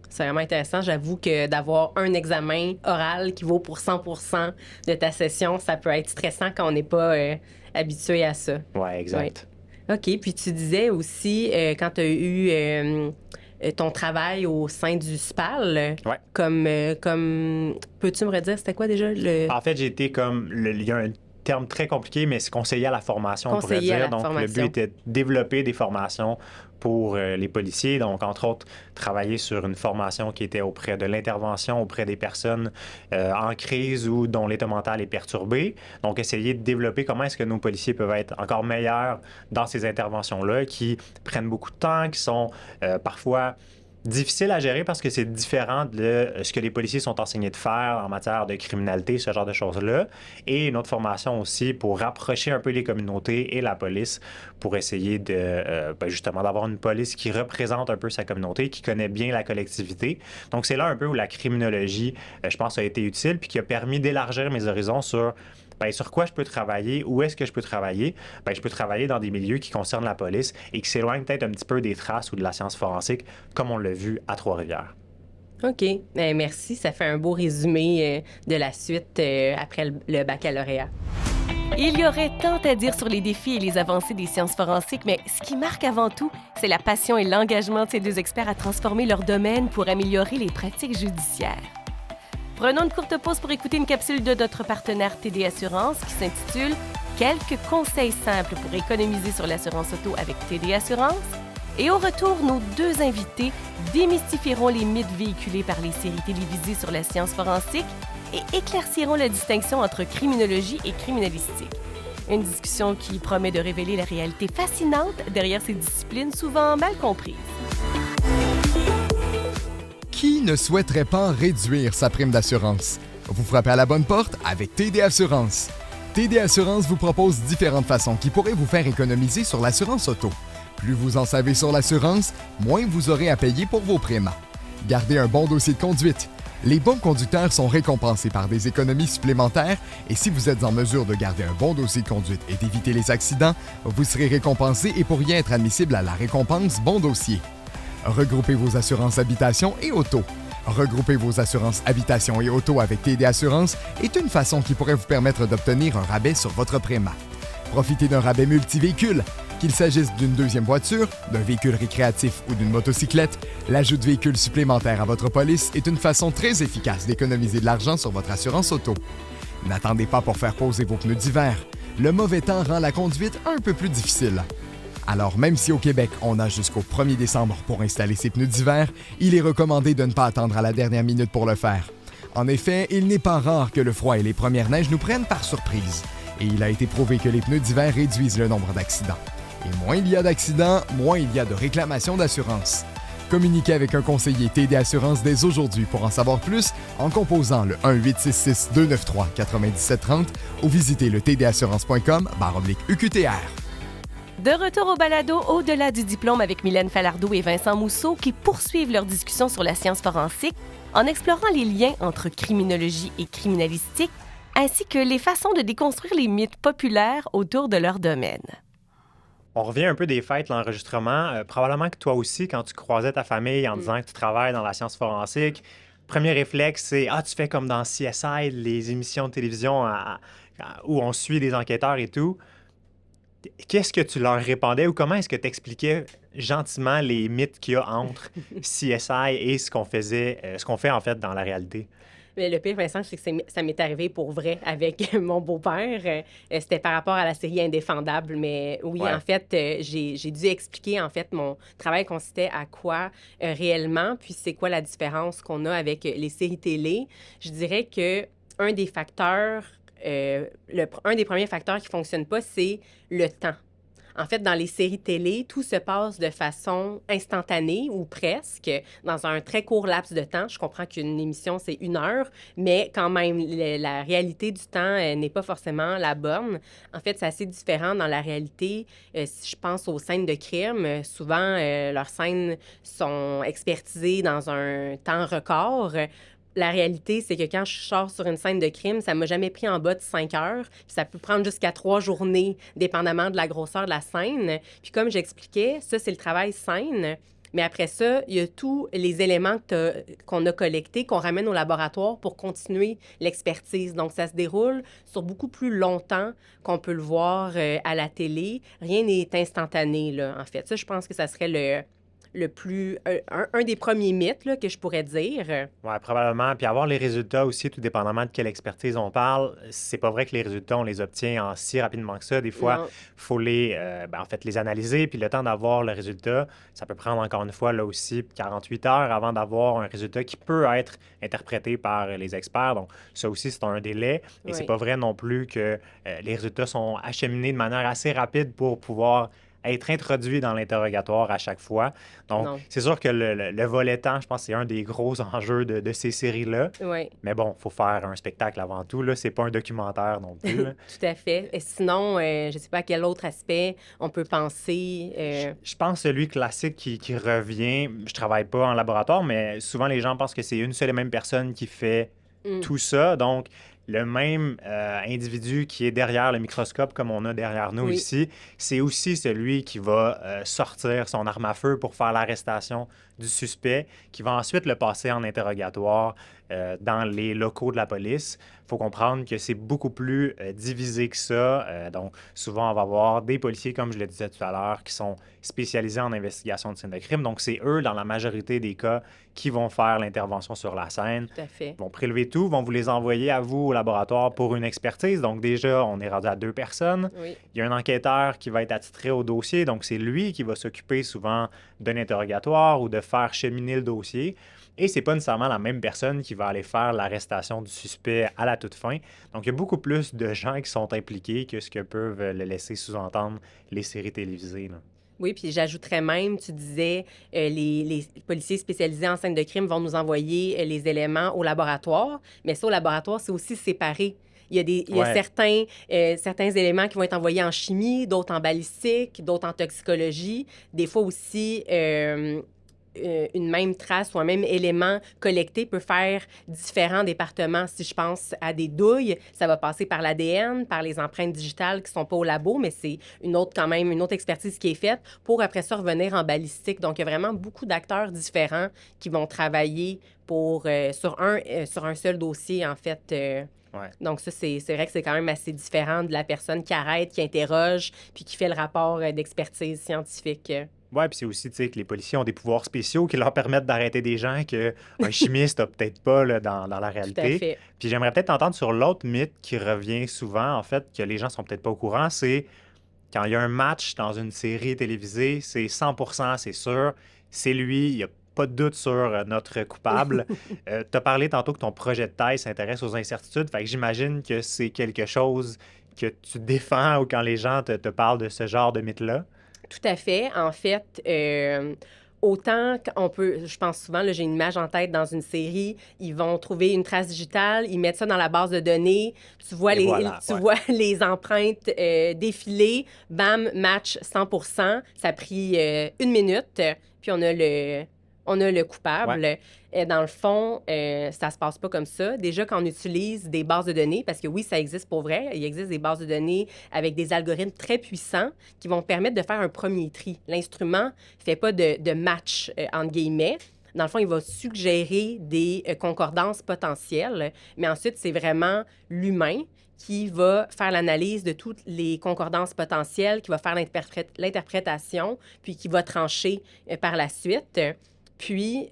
[SPEAKER 3] C'est vraiment intéressant. J'avoue que d'avoir un examen oral qui vaut pour 100% de ta session, ça peut être stressant quand on n'est pas habitué à ça.
[SPEAKER 2] Oui, exact.
[SPEAKER 3] Ouais. OK. Puis tu disais aussi, quand tu as eu ton travail au sein du SPAL, comme peux-tu me redire, c'était quoi déjà? En
[SPEAKER 2] fait, j'ai été il y a un terme très compliqué, mais c'est conseiller à la formation, on pourrait dire. Donc, le but était de développer des formations pour les policiers. Donc, entre autres, travailler sur une formation qui était auprès de l'intervention auprès des personnes en crise ou dont l'état mental est perturbé. Donc, essayer de développer comment est-ce que nos policiers peuvent être encore meilleurs dans ces interventions-là, qui prennent beaucoup de temps, qui sont parfois difficile à gérer parce que c'est différent de ce que les policiers sont enseignés de faire en matière de criminalité, ce genre de choses-là. Et une autre formation aussi pour rapprocher un peu les communautés et la police pour essayer justement d'avoir une police qui représente un peu sa communauté, qui connaît bien la collectivité. Donc, c'est là un peu où la criminologie, je pense, a été utile puis qui a permis d'élargir mes horizons sur sur quoi je peux travailler, où est-ce que je peux travailler? Je peux travailler dans des milieux qui concernent la police et qui s'éloignent peut-être un petit peu des traces ou de la science forensique, comme on l'a vu à Trois-Rivières.
[SPEAKER 3] OK. Merci. Ça fait un beau résumé de la suite après le baccalauréat.
[SPEAKER 1] Il y aurait tant à dire sur les défis et les avancées des sciences forensiques, mais ce qui marque avant tout, c'est la passion et l'engagement de ces deux experts à transformer leur domaine pour améliorer les pratiques judiciaires. Prenons une courte pause pour écouter une capsule de notre partenaire TD Assurance qui s'intitule « Quelques conseils simples pour économiser sur l'assurance auto avec TD Assurance ». Et au retour, nos deux invités démystifieront les mythes véhiculés par les séries télévisées sur la science forensique et éclairciront la distinction entre criminologie et criminalistique. Une discussion qui promet de révéler la réalité fascinante derrière ces disciplines souvent mal comprises.
[SPEAKER 4] Qui ne souhaiterait pas réduire sa prime d'assurance? Vous frappez à la bonne porte avec TD Assurance. TD Assurance vous propose différentes façons qui pourraient vous faire économiser sur l'assurance auto. Plus vous en savez sur l'assurance, moins vous aurez à payer pour vos primes. Gardez un bon dossier de conduite. Les bons conducteurs sont récompensés par des économies supplémentaires et si vous êtes en mesure de garder un bon dossier de conduite et d'éviter les accidents, vous serez récompensé et pourriez être admissible à la récompense Bon Dossier. Regroupez vos assurances habitation et auto. Regrouper vos assurances habitation et auto avec TD Assurance est une façon qui pourrait vous permettre d'obtenir un rabais sur votre prime. Profitez d'un rabais multivéhicule. Qu'il s'agisse d'une deuxième voiture, d'un véhicule récréatif ou d'une motocyclette, l'ajout de véhicules supplémentaires à votre police est une façon très efficace d'économiser de l'argent sur votre assurance auto. N'attendez pas pour faire poser vos pneus d'hiver. Le mauvais temps rend la conduite un peu plus difficile. Alors, même si au Québec, on a jusqu'au 1er décembre pour installer ses pneus d'hiver, il est recommandé de ne pas attendre à la dernière minute pour le faire. En effet, il n'est pas rare que le froid et les premières neiges nous prennent par surprise. Et il a été prouvé que les pneus d'hiver réduisent le nombre d'accidents. Et moins il y a d'accidents, moins il y a de réclamations d'assurance. Communiquez avec un conseiller TD Assurance dès aujourd'hui pour en savoir plus en composant le 1-866-293-9730 ou visitez le tdassurance.com/UQTR.
[SPEAKER 1] De retour au balado Au-delà du diplôme avec Mylène Falardeau et Vincent Mousseau qui poursuivent leur discussion sur la science forensique en explorant les liens entre criminologie et criminalistique ainsi que les façons de déconstruire les mythes populaires autour de leur domaine.
[SPEAKER 2] On revient un peu des fêtes, l'enregistrement. Probablement que toi aussi, quand tu croisais ta famille en disant que tu travailles dans la science forensique, premier réflexe, c'est « Ah, tu fais comme dans CSI, les émissions de télévision où on suit des enquêteurs et tout. » Qu'est-ce que tu leur répondais ou comment est-ce que tu expliquais gentiment les mythes qu'il y a entre CSI et ce qu'on faisait, ce qu'on fait en fait dans la réalité?
[SPEAKER 3] Mais le pire, Vincent, c'est que ça m'est arrivé pour vrai avec mon beau-père. C'était par rapport à la série Indéfendable. Mais oui,
[SPEAKER 2] Ouais.
[SPEAKER 3] en fait, j'ai dû expliquer, en fait, mon travail consistait à quoi réellement, puis c'est quoi la différence qu'on a avec les séries télé. Je dirais que un des facteurs, un des premiers facteurs qui ne fonctionne pas, c'est le temps. En fait, dans les séries télé, tout se passe de façon instantanée ou presque, dans un très court laps de temps. Je comprends qu'une émission, c'est 1 heure, mais quand même, la réalité du temps n'est pas forcément la bonne. En fait, c'est assez différent dans la réalité. Si je pense aux scènes de crime, souvent, leurs scènes sont expertisées dans un temps record. La réalité, c'est que quand je sors sur une scène de crime, ça m'a jamais pris en bas de 5 heures. Puis ça peut prendre jusqu'à 3 journées, dépendamment de la grosseur de la scène. Puis comme j'expliquais, ça, c'est le travail scène. Mais après ça, il y a tous les éléments qu'on a collectés, qu'on ramène au laboratoire pour continuer l'expertise. Donc, ça se déroule sur beaucoup plus longtemps qu'on peut le voir à la télé. Rien n'est instantané, là, en fait. Ça, je pense que ça serait un des premiers mythes là, que je pourrais dire.
[SPEAKER 2] Oui, probablement. Puis avoir les résultats aussi, tout dépendamment de quelle expertise on parle, c'est pas vrai que les résultats, on les obtient en si rapidement que ça. Des fois, il faut les analyser. Puis le temps d'avoir le résultat, ça peut prendre encore une fois, là aussi, 48 heures avant d'avoir un résultat qui peut être interprété par les experts. Donc, ça aussi, c'est un délai. Et c'est pas vrai non plus que les résultats sont acheminés de manière assez rapide pour pouvoir être introduit dans l'interrogatoire à chaque fois. Donc, c'est sûr que le volet temps, je pense que c'est un des gros enjeux de ces séries-là.
[SPEAKER 3] Oui.
[SPEAKER 2] Mais bon, il faut faire un spectacle avant tout. Là, c'est pas un documentaire non plus.
[SPEAKER 3] Tout à fait. Et sinon, je ne sais pas à quel autre aspect on peut penser.
[SPEAKER 2] Je pense celui classique qui revient. Je travaille pas en laboratoire, mais souvent les gens pensent que c'est une seule et même personne qui fait tout ça. Donc, le même individu qui est derrière le microscope, comme on a derrière nous ici, c'est aussi celui qui va sortir son arme à feu pour faire l'arrestation du suspect, qui va ensuite le passer en interrogatoire dans les locaux de la police. Il faut comprendre que c'est beaucoup plus divisé que ça. Donc, souvent, on va avoir des policiers, comme je le disais tout à l'heure, qui sont spécialisés en investigation de scènes de crime. Donc, c'est eux, dans la majorité des cas, qui vont faire l'intervention sur la scène.
[SPEAKER 3] Tout à fait.
[SPEAKER 2] Ils vont prélever tout, vont vous les envoyer à vous au laboratoire pour une expertise. Donc, déjà, on est rendu à 2 personnes.
[SPEAKER 3] Oui.
[SPEAKER 2] Il y a un enquêteur qui va être attitré au dossier. Donc, c'est lui qui va s'occuper souvent d'un interrogatoire ou de faire cheminer le dossier. Et c'est pas nécessairement la même personne qui va aller faire l'arrestation du suspect à la toute fin. Donc, il y a beaucoup plus de gens qui sont impliqués que ce que peuvent le laisser sous-entendre les séries télévisées, là.
[SPEAKER 3] Oui, puis j'ajouterais même, tu disais, les policiers spécialisés en scène de crime vont nous envoyer les éléments au laboratoire, mais ça, au laboratoire, c'est aussi séparé. Il y a certains éléments qui vont être envoyés en chimie, d'autres en balistique, d'autres en toxicologie. Des fois aussi, une même trace ou un même élément collecté peut faire différents départements. Si je pense à des douilles, ça va passer par l'ADN, par les empreintes digitales qui ne sont pas au labo, mais c'est une autre expertise qui est faite pour après ça revenir en balistique. Donc, il y a vraiment beaucoup d'acteurs différents qui vont travailler sur un seul dossier, en fait.
[SPEAKER 2] Ouais.
[SPEAKER 3] Donc, ça, c'est vrai que c'est quand même assez différent de la personne qui arrête, qui interroge, puis qui fait le rapport d'expertise scientifique.
[SPEAKER 2] Ouais, puis c'est aussi, tu sais, que les policiers ont des pouvoirs spéciaux qui leur permettent d'arrêter des gens qu'un chimiste n'a peut-être pas là, dans la
[SPEAKER 3] Tout à
[SPEAKER 2] réalité.
[SPEAKER 3] fait.
[SPEAKER 2] Puis j'aimerais peut-être entendre sur l'autre mythe qui revient souvent, en fait, que les gens sont peut-être pas au courant, c'est quand il y a un match dans une série télévisée, c'est 100%, c'est sûr, c'est lui, il n'y a pas de doute sur notre coupable. Tu as parlé tantôt que ton projet de thèse s'intéresse aux incertitudes, fait que j'imagine que c'est quelque chose que tu défends ou quand les gens te parlent de ce genre de mythe-là.
[SPEAKER 3] Tout à fait. En fait, autant qu'on peut, je pense souvent, là, j'ai une image en tête dans une série, ils vont trouver une trace digitale, ils mettent ça dans la base de données, tu vois
[SPEAKER 2] Et voilà,
[SPEAKER 3] tu
[SPEAKER 2] ouais.
[SPEAKER 3] vois les empreintes défiler, bam, match 100%, ça a pris 1 minute, puis on a le
[SPEAKER 2] Ouais.
[SPEAKER 3] coupable. Et dans le fond, ça se passe pas comme ça. Déjà, quand on utilise des bases de données, parce que oui, ça existe pour vrai, il existe des bases de données avec des algorithmes très puissants qui vont permettre de faire un premier tri. L'instrument fait pas de match, entre guillemets. Dans le fond, il va suggérer des concordances potentielles, mais ensuite, c'est vraiment l'humain qui va faire l'analyse de toutes les concordances potentielles, qui va faire l'interprétation, puis qui va trancher par la suite. Puis,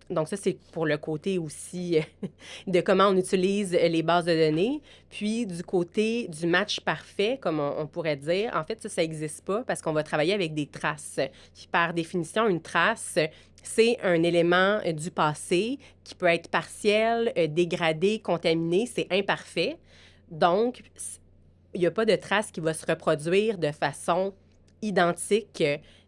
[SPEAKER 3] donc ça, c'est pour le côté aussi de comment on utilise les bases de données. Puis, du côté du match parfait, comme on pourrait dire, en fait, ça n'existe pas parce qu'on va travailler avec des traces. Puis, par définition, une trace, c'est un élément du passé qui peut être partiel, dégradé, contaminé, c'est imparfait. Donc, il n'y a pas de trace qui va se reproduire de façon identique.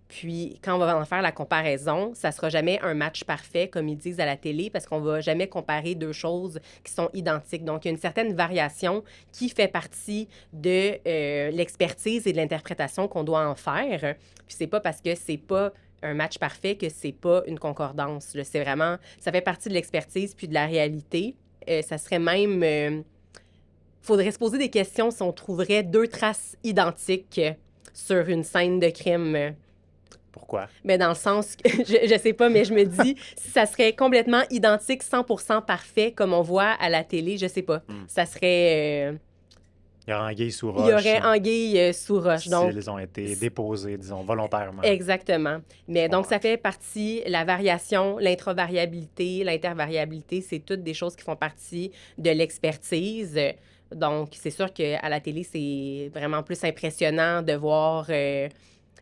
[SPEAKER 3] Puis, quand on va en faire la comparaison, ça ne sera jamais un match parfait, comme ils disent à la télé, parce qu'on ne va jamais comparer deux choses qui sont identiques. Donc, il y a une certaine variation qui fait partie de l'expertise et de l'interprétation qu'on doit en faire. Puis, c'est pas parce que c'est pas un match parfait que c'est pas une concordance. Là. C'est vraiment... Ça fait partie de l'expertise puis de la réalité. Ça serait même... faudrait se poser des questions si on trouverait deux traces identiques sur une scène de crime.
[SPEAKER 2] Pourquoi?
[SPEAKER 3] Mais dans le sens, que, je sais pas, mais je me dis, si ça serait complètement identique, 100% parfait, comme on voit à la télé, je sais pas. Ça serait...
[SPEAKER 2] Il y aurait anguille sous roche.
[SPEAKER 3] il y aurait anguille sous roche.
[SPEAKER 2] Si
[SPEAKER 3] Donc,
[SPEAKER 2] ils ont été déposés, disons, volontairement.
[SPEAKER 3] exactement. Mais donc,
[SPEAKER 2] Ouais.
[SPEAKER 3] ça fait partie, la variation, l'intravariabilité, l'intervariabilité, c'est toutes des choses qui font partie de l'expertise. Donc, c'est sûr qu'à la télé, c'est vraiment plus impressionnant de voir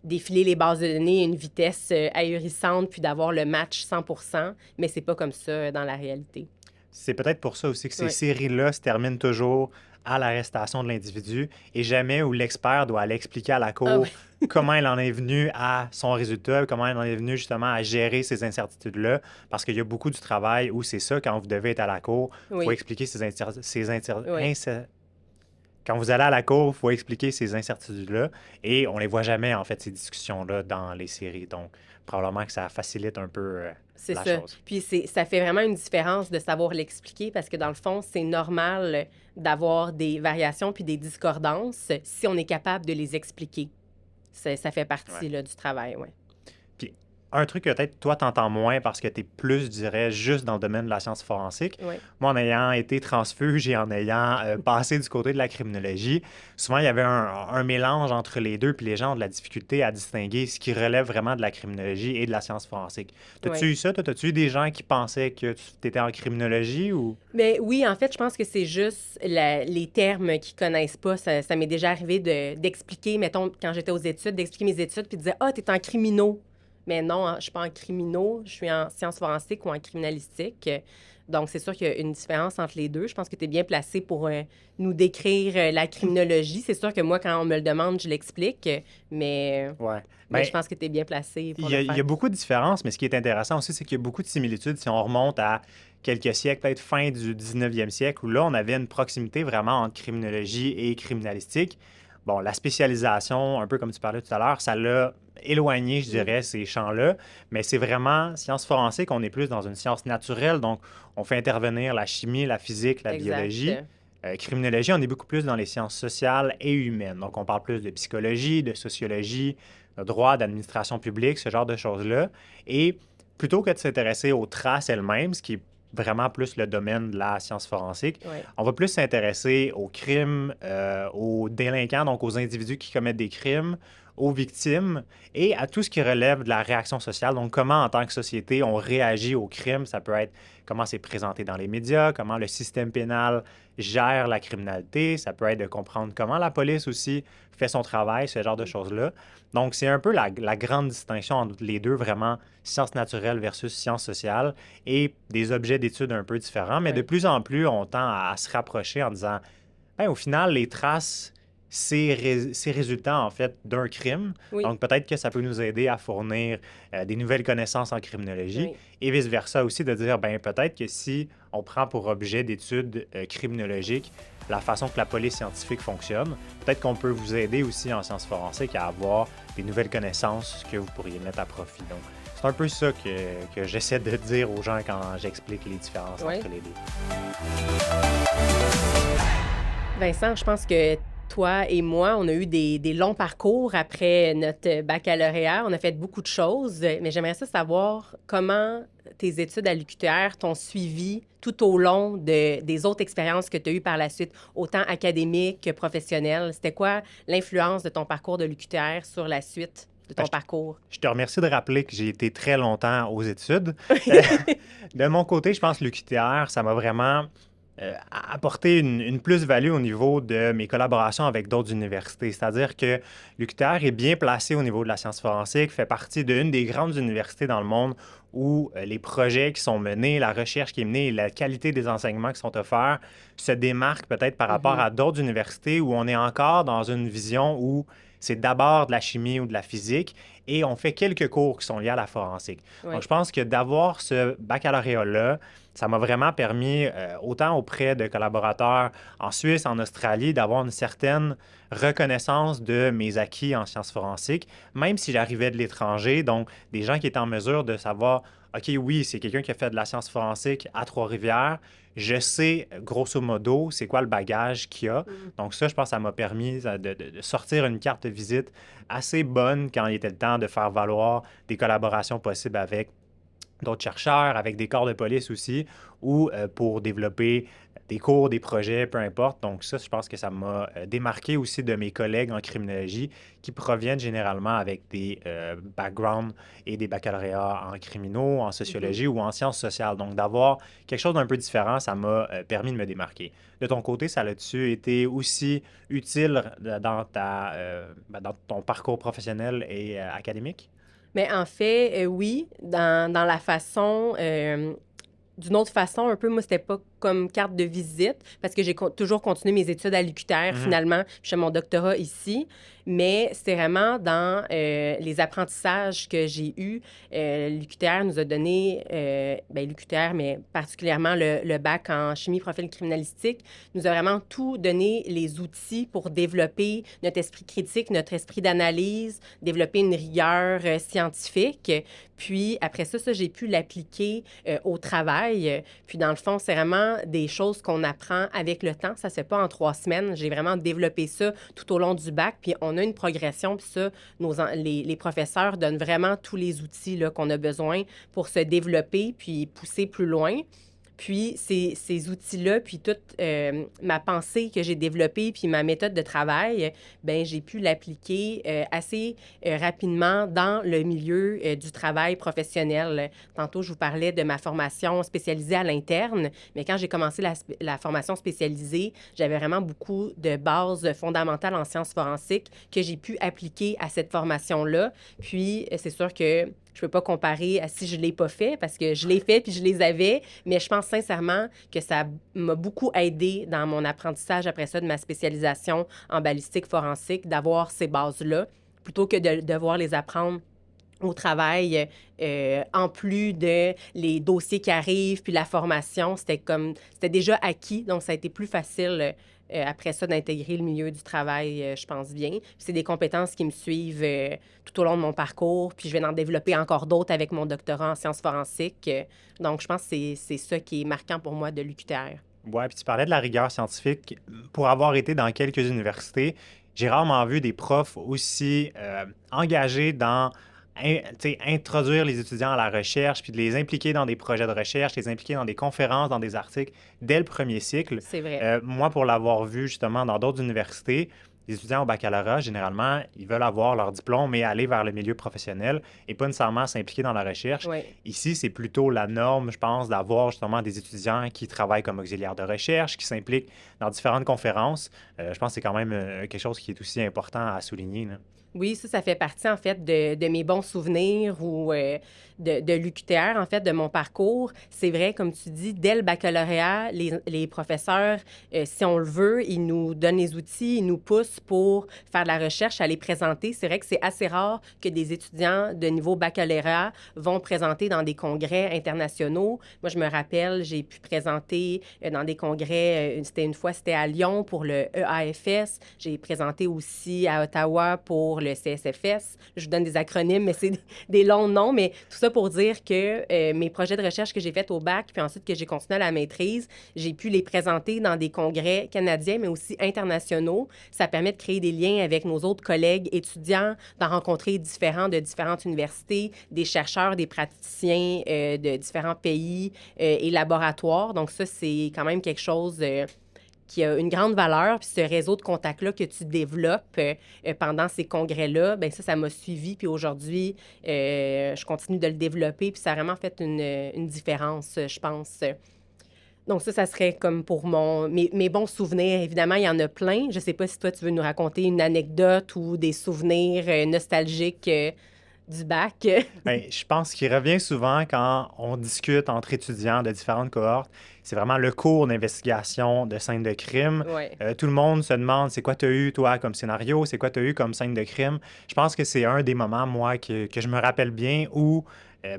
[SPEAKER 3] défiler les bases de données à une vitesse ahurissante puis d'avoir le match 100%, mais c'est pas comme ça dans la réalité.
[SPEAKER 2] C'est peut-être pour ça aussi que ces
[SPEAKER 3] Ouais.
[SPEAKER 2] séries-là se terminent toujours à l'arrestation de l'individu et jamais où l'expert doit aller expliquer à la cour
[SPEAKER 3] Ah ouais.
[SPEAKER 2] comment il en est venu à son résultat, comment il en est venu justement à gérer ces incertitudes-là. Parce qu'il y a beaucoup du travail où c'est ça, quand vous devez être à la cour, il faut
[SPEAKER 3] Oui.
[SPEAKER 2] expliquer
[SPEAKER 3] Oui.
[SPEAKER 2] Quand vous allez à la cour, il faut expliquer ces incertitudes-là et on les voit jamais, en fait, ces discussions-là dans les séries. Donc, probablement que ça facilite un peu
[SPEAKER 3] C'est
[SPEAKER 2] la
[SPEAKER 3] ça.
[SPEAKER 2] chose.
[SPEAKER 3] Puis ça fait vraiment une différence de savoir l'expliquer parce que dans le fond, c'est normal d'avoir des variations puis des discordances si on est capable de les expliquer. Ça fait partie
[SPEAKER 2] Ouais.
[SPEAKER 3] là, du travail, oui.
[SPEAKER 2] Puis, un truc que peut-être toi, t'entends moins parce que tu es plus, je dirais, juste dans le domaine de la science forensique.
[SPEAKER 3] Ouais.
[SPEAKER 2] Moi, en ayant été transfuge et en ayant passé du côté de la criminologie, souvent, il y avait un mélange entre les deux, puis les gens ont de la difficulté à distinguer ce qui relève vraiment de la criminologie et de la science forensique. T'as-tu
[SPEAKER 3] Ouais.
[SPEAKER 2] eu ça? Toi, t'as-tu eu des gens qui pensaient que tu étais en criminologie ou...
[SPEAKER 3] Mais oui, en fait, je pense que c'est juste les termes qu'ils connaissent pas. Ça m'est déjà arrivé d'expliquer, mettons, quand j'étais aux études, d'expliquer mes études puis de dire « Ah, t'es en criminaux ». Mais non, je suis pas en criminaux, je suis en sciences forensiques ou en criminalistique. Donc, c'est sûr qu'il y a une différence entre les deux. Je pense que tu es bien placé pour nous décrire la criminologie. C'est sûr que moi, quand on me le demande, je l'explique, mais
[SPEAKER 2] Ouais.
[SPEAKER 3] je pense que tu es bien placé pour
[SPEAKER 2] Il
[SPEAKER 3] le
[SPEAKER 2] y
[SPEAKER 3] faire.
[SPEAKER 2] a beaucoup de différences, mais ce qui est intéressant aussi, c'est qu'il y a beaucoup de similitudes si on remonte à quelques siècles, peut-être fin du 19e siècle, où là, on avait une proximité vraiment entre criminologie et criminalistique. Bon, la spécialisation, un peu comme tu parlais tout à l'heure, ça l'a éloigné, je dirais, ces champs-là, mais c'est vraiment science forensique, on est plus dans une science naturelle, donc on fait intervenir la chimie, la physique, la
[SPEAKER 3] Exact.
[SPEAKER 2] biologie. Criminologie, on est beaucoup plus dans les sciences sociales et humaines, donc on parle plus de psychologie, de sociologie, de droit, d'administration publique, ce genre de choses-là. Et plutôt que de s'intéresser aux traces elles-mêmes, ce qui est vraiment plus le domaine de la science forensique,
[SPEAKER 3] Ouais.
[SPEAKER 2] on va plus s'intéresser aux crimes, aux délinquants, donc aux individus qui commettent des crimes, aux victimes et à tout ce qui relève de la réaction sociale. Donc, comment, en tant que société, on réagit au crime. Ça peut être comment c'est présenté dans les médias, comment le système pénal gère la criminalité. Ça peut être de comprendre comment la police aussi fait son travail, ce genre de choses-là. Donc, c'est un peu la grande distinction entre les deux, vraiment, sciences naturelles versus sciences sociales et des objets d'études un peu différents. Mais de plus en plus, on tend à se rapprocher en disant, ben, au final, les traces, c'est résultant, en fait, d'un crime.
[SPEAKER 3] Oui.
[SPEAKER 2] Donc, peut-être que ça peut nous aider à fournir des nouvelles connaissances en criminologie et vice-versa aussi, de dire, ben, peut-être que si on prend pour objet d'études criminologiques la façon que la police scientifique fonctionne, peut-être qu'on peut vous aider aussi en sciences forensiques à avoir des nouvelles connaissances que vous pourriez mettre à profit. Donc, c'est un peu ça que j'essaie de dire aux gens quand j'explique les différences entre les deux.
[SPEAKER 3] Vincent, je pense que toi et moi, on a eu des longs parcours après notre baccalauréat. On a fait beaucoup de choses, mais j'aimerais savoir comment tes études à l'UQTR t'ont suivi tout au long des autres expériences que tu as eues par la suite, autant académiques que professionnelles. C'était quoi l'influence de ton parcours de l'UQTR sur la suite de ton parcours?
[SPEAKER 2] Je te remercie de rappeler que j'ai été très longtemps aux études. De mon côté, je pense que l'UQTR, ça m'a vraiment apporter une plus-value au niveau de mes collaborations avec d'autres universités. C'est-à-dire que l'UQTR est bien placé au niveau de la science forensique, fait partie d'une des grandes universités dans le monde où les projets qui sont menés, la recherche qui est menée et la qualité des enseignements qui sont offerts se démarquent peut-être par rapport à d'autres universités où on est encore dans une vision où c'est d'abord de la chimie ou de la physique et on fait quelques cours qui sont liés à la forensique.
[SPEAKER 3] Oui.
[SPEAKER 2] Donc, je pense que d'avoir ce baccalauréat-là, ça m'a vraiment permis, autant auprès de collaborateurs en Suisse, en Australie, d'avoir une certaine reconnaissance de mes acquis en sciences forensiques, même si j'arrivais de l'étranger. Donc, des gens qui étaient en mesure de savoir, OK, oui, c'est quelqu'un qui a fait de la science forensique à Trois-Rivières. Je sais, grosso modo, c'est quoi le bagage qu'il y a. Donc ça, je pense que ça m'a permis de sortir une carte de visite assez bonne quand il était le temps de faire valoir des collaborations possibles avec d'autres chercheurs, avec des corps de police aussi, ou pour développer des cours, des projets, peu importe. Donc ça, je pense que ça m'a démarqué aussi de mes collègues en criminologie qui proviennent généralement avec des backgrounds et des baccalauréats en criminaux, en sociologie ou en sciences sociales. Donc d'avoir quelque chose d'un peu différent, ça m'a permis de me démarquer. De ton côté, ça a-tu été aussi utile dans ton parcours professionnel et académique?
[SPEAKER 3] Mais en fait, oui, dans la façon, d'une autre façon, un peu, moi, c'était pas comme carte de visite, parce que j'ai toujours continué mes études à l'UQTR, finalement. Je fais mon doctorat ici, mais c'est vraiment dans les apprentissages que j'ai eus. L'UQTR nous a donné, l'UQTR, mais particulièrement le bac en chimie profil criminalistique, nous a vraiment tout donné les outils pour développer notre esprit critique, notre esprit d'analyse, développer une rigueur scientifique. Puis, après ça, j'ai pu l'appliquer au travail. Puis, dans le fond, c'est vraiment des choses qu'on apprend avec le temps. Ça ne se fait pas en 3 semaines. J'ai vraiment développé ça tout au long du bac. Puis, on a une progression. Puis ça, les professeurs donnent vraiment tous les outils là, qu'on a besoin pour se développer puis pousser plus loin. Puis, ces outils-là, puis toute ma pensée que j'ai développée, puis ma méthode de travail, bien, j'ai pu l'appliquer assez rapidement dans le milieu du travail professionnel. Tantôt, je vous parlais de ma formation spécialisée à l'interne, mais quand j'ai commencé la formation spécialisée, j'avais vraiment beaucoup de bases fondamentales en sciences forensiques que j'ai pu appliquer à cette formation-là. Puis, c'est sûr que je ne peux pas comparer à si je ne l'ai pas fait, parce que je l'ai fait puis je les avais, mais je pense sincèrement que ça m'a beaucoup aidé dans mon apprentissage après ça de ma spécialisation en balistique forensique, d'avoir ces bases-là, plutôt que de devoir les apprendre au travail, en plus de les dossiers qui arrivent, puis la formation, c'était déjà acquis, donc ça a été plus facile après ça d'intégrer le milieu du travail, je pense bien. Puis c'est des compétences qui me suivent tout au long de mon parcours, puis je vais en développer encore d'autres avec mon doctorat en sciences forensiques. Donc, je pense que c'est ça qui est marquant pour moi de l'UQTR.
[SPEAKER 2] Oui, puis tu parlais de la rigueur scientifique. Pour avoir été dans quelques universités, j'ai rarement vu des profs aussi engagés dans introduire les étudiants à la recherche, puis de les impliquer dans des projets de recherche, les impliquer dans des conférences, dans des articles, dès le premier cycle.
[SPEAKER 3] C'est vrai.
[SPEAKER 2] Moi, pour l'avoir vu justement dans d'autres universités, les étudiants au baccalauréat, généralement, ils veulent avoir leur diplôme et aller vers le milieu professionnel et pas nécessairement s'impliquer dans la recherche.
[SPEAKER 3] Oui.
[SPEAKER 2] Ici, c'est plutôt la norme, je pense, d'avoir justement des étudiants qui travaillent comme auxiliaires de recherche, qui s'impliquent dans différentes conférences. Je pense que c'est quand même quelque chose qui est aussi important à souligner, là.
[SPEAKER 3] Oui, ça fait partie, en fait, de mes bons souvenirs ou de l'UQTR, en fait, de mon parcours. C'est vrai, comme tu dis, dès le baccalauréat, les professeurs, si on le veut, ils nous donnent les outils, ils nous poussent pour faire de la recherche, à les présenter. C'est vrai que c'est assez rare que des étudiants de niveau baccalauréat vont présenter dans des congrès internationaux. Moi, je me rappelle, j'ai pu présenter dans des congrès, c'était à Lyon pour le EAFS. J'ai présenté aussi à Ottawa pour le CSFS. Je vous donne des acronymes, mais c'est des longs noms. Mais tout ça pour dire que mes projets de recherche que j'ai faits au bac, puis ensuite que j'ai continué à la maîtrise, j'ai pu les présenter dans des congrès canadiens, mais aussi internationaux. Ça permet de créer des liens avec nos autres collègues étudiants, d'en rencontrer différents de différentes universités, des chercheurs, des praticiens de différents pays et laboratoires. Donc ça, c'est quand même quelque chose qui a une grande valeur. Puis ce réseau de contacts-là que tu développes pendant ces congrès-là, bien ça m'a suivi. Puis aujourd'hui, je continue de le développer. Puis ça a vraiment fait une différence, je pense. Donc ça serait comme pour mes bons souvenirs. Évidemment, il y en a plein. Je ne sais pas si toi, tu veux nous raconter une anecdote ou des souvenirs nostalgiques du bac.
[SPEAKER 2] Bien, je pense qu'il revient souvent quand on discute entre étudiants de différentes cohortes. C'est vraiment le cours d'investigation de scène de crime.
[SPEAKER 3] Ouais.
[SPEAKER 2] Tout le monde se demande c'est quoi tu as eu, toi, comme scénario, c'est quoi tu as eu comme scène de crime. Je pense que c'est un des moments, moi, que je me rappelle bien où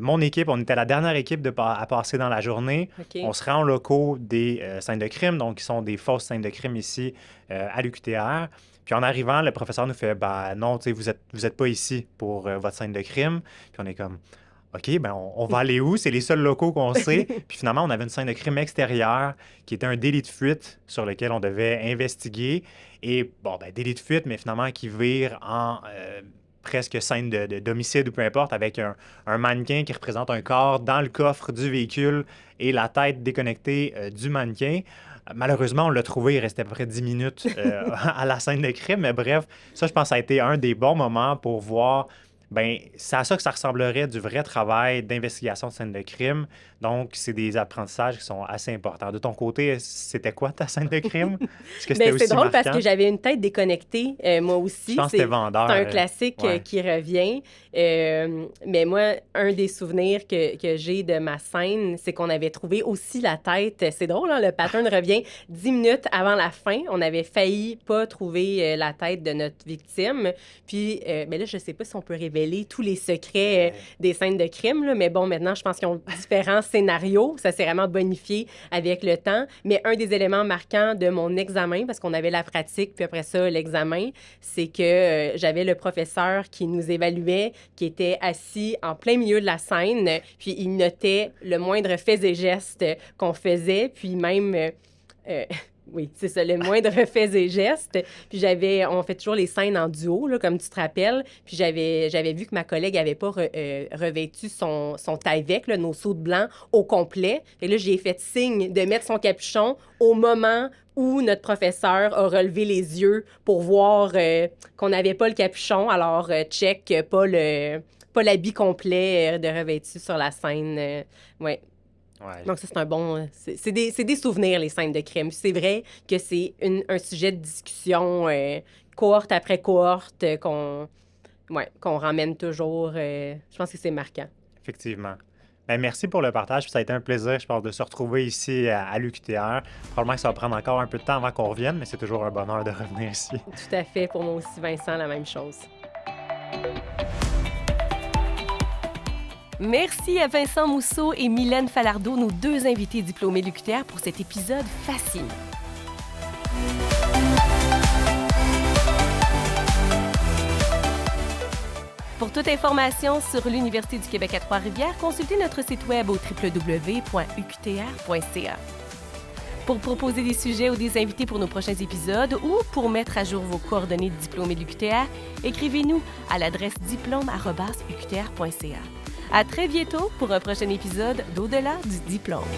[SPEAKER 2] mon équipe, on était la dernière équipe à passer dans la journée.
[SPEAKER 3] OK.
[SPEAKER 2] On se rend aux locaux des scènes de crime, donc qui sont des fausses scènes de crime ici à l'UQTR. Puis en arrivant, le professeur nous fait « Ben non, tu sais, vous êtes pas ici pour votre scène de crime. » Puis on est comme « OK, ben on va aller où? C'est les seuls locaux qu'on sait. » Puis finalement, on avait une scène de crime extérieure qui était un délit de fuite sur lequel on devait investiguer. Et bon, ben délit de fuite, mais finalement qui vire en presque scène d'homicide ou peu importe, avec un mannequin qui représente un corps dans le coffre du véhicule et la tête déconnectée du mannequin. Malheureusement, on l'a trouvé, il restait à peu près 10 minutes à la scène de crime. Mais bref, ça, je pense que ça a été un des bons moments pour voir, bien, c'est à ça que ça ressemblerait du vrai travail d'investigation de scène de crime. Donc, c'est des apprentissages qui sont assez importants. De ton côté, c'était quoi ta scène de crime? Est-ce que c'était aussi
[SPEAKER 3] c'est drôle
[SPEAKER 2] marquant?
[SPEAKER 3] parce que j'avais une tête déconnectée, moi aussi.
[SPEAKER 2] Je pense que c'était vendeur.
[SPEAKER 3] C'est un classique
[SPEAKER 2] ouais.
[SPEAKER 3] qui revient. Mais moi, un des souvenirs que j'ai de ma scène, c'est qu'on avait trouvé aussi la tête. C'est drôle, hein? Le pattern revient 10 minutes avant la fin. On avait failli pas trouver la tête de notre victime. Puis, mais là, je sais pas si on peut révéler tous les secrets des scènes de crime, là, mais bon, maintenant, je pense qu'ils ont différents scénarios. Ça s'est vraiment bonifié avec le temps. Mais un des éléments marquants de mon examen, parce qu'on avait la pratique, puis après ça, l'examen, c'est que j'avais le professeur qui nous évaluait, qui était assis en plein milieu de la scène, puis il notait le moindre fait et geste qu'on faisait, puis même... oui, c'est ça, le moindre fait et geste. Puis on fait toujours les scènes en duo, là, comme tu te rappelles. Puis j'avais vu que ma collègue n'avait pas revêtu son taille-vec, là, nos sauts de blanc, au complet. Et là, j'ai fait signe de mettre son capuchon au moment où notre professeur a relevé les yeux pour voir qu'on n'avait pas le capuchon. Alors, check, pas l'habit complet de revêtu sur la scène. Ouais.
[SPEAKER 2] Ouais.
[SPEAKER 3] Donc, ça, c'est un bon... C'est des souvenirs, les scènes de crime. C'est vrai que c'est un sujet de discussion, cohorte après cohorte, qu'on ramène toujours. Je pense que c'est marquant.
[SPEAKER 2] Effectivement. Bien, merci pour le partage. Puis ça a été un plaisir, je pense, de se retrouver ici à l'UQTR. Probablement que ça va prendre encore un peu de temps avant qu'on revienne, mais c'est toujours un bonheur de revenir ici.
[SPEAKER 3] Tout à fait. Pour moi aussi, Vincent, la même chose.
[SPEAKER 1] Merci à Vincent Mousseau et Mylène Falardeau, nos deux invités diplômés de l'UQTR, pour cet épisode fascinant. Pour toute information sur l'Université du Québec à Trois-Rivières, consultez notre site web au www.uqtr.ca. Pour proposer des sujets ou des invités pour nos prochains épisodes ou pour mettre à jour vos coordonnées de diplômés de l'UQTR, écrivez-nous à l'adresse diplôme@uqtr.ca. À très bientôt pour un prochain épisode d'Au-delà du diplôme.